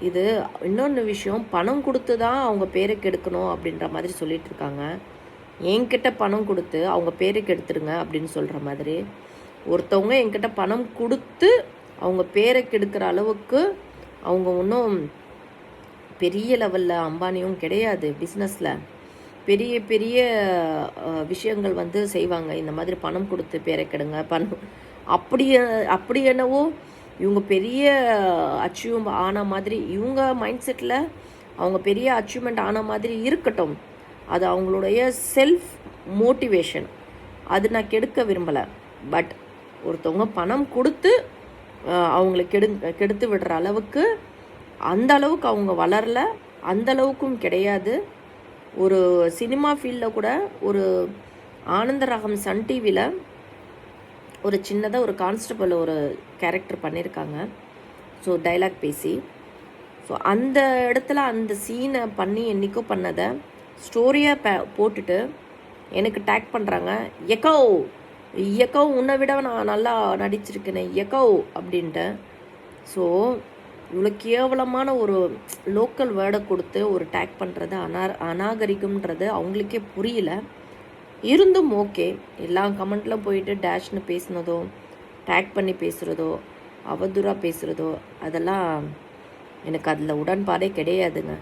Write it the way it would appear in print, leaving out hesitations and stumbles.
இது இன்னொன்று விஷயம், பணம் கொடுத்து தான் அவங்க பேரை கெடுக்கணும் அப்படின்ற மாதிரி சொல்லிட்டு இருக்காங்க. என்கிட்ட பணம் கொடுத்து அவங்க பேரை கெடுத்துடுங்க அப்படின்னு சொல்கிற மாதிரி, ஒருத்தவங்க என்கிட்ட பணம் கொடுத்து அவங்க பேரை கெடுக்கிற அளவுக்கு அவங்க ஒன்றும் பெரிய லெவலில் அம்பானியும் கிடையாது. பிஸ்னஸில் பெரிய பெரிய விஷயங்கள் வந்து செய்வாங்க. இந்த மாதிரி பணம் கொடுத்து பேரை கெடுங்க பணம் அப்படி அப்படி என்னவோ இவங்க பெரிய அச்சீவ் ஆன மாதிரி, இவங்க மைண்ட் செட்டில் அவங்க பெரிய அச்சீவ்மெண்ட் ஆன மாதிரி இருக்கட்டும். அது அவங்களுடைய செல்ஃப் மோட்டிவேஷன். அது நான் கெடுக்க விரும்பலை. பட் ஒருத்தவங்க பணம் கொடுத்து அவங்களை கெடுத்து விடுற அளவுக்கு அந்த அளவுக்கு அவங்க வளரல, அந்த அளவுக்கும் கிடையாது. ஒரு சினிமா ஃபீல்டில் கூட ஒரு ஆனந்தராகம் சன் டிவியில் ஒரு சின்னதாக ஒரு கான்ஸ்டபிள் ஒரு கேரக்டர் பண்ணியிருக்காங்க. ஸோ டைலாக் பேசி, ஸோ அந்த இடத்துல அந்த சீனை பண்ணி என்றைக்கோ பண்ணதை ஸ்டோரியாக போட்டுட்டு எனக்கு டேக் பண்ணுறாங்க. எக்கோ உன்னை விட நான் நல்லா நடிச்சிருக்கேனே எக்கோ அப்படின்ட்டு. ஸோ இவ்வளோ கேவலமான ஒரு லோக்கல் வேர்டை கொடுத்து ஒரு டேக் பண்ணுறது அநாகரிகம்ன்றது அவங்களுக்கே புரியல. இருந்தும் ஓகே, எல்லா கமெண்ட்டில் போயிட்டு டேஷ்னு பேசுனதோ, டேக் பண்ணி பேசுகிறதோ, அவதூறாக பேசுகிறதோ, அதெல்லாம் எனக்கு அதில் உடன்பாடே கிடையாதுங்க.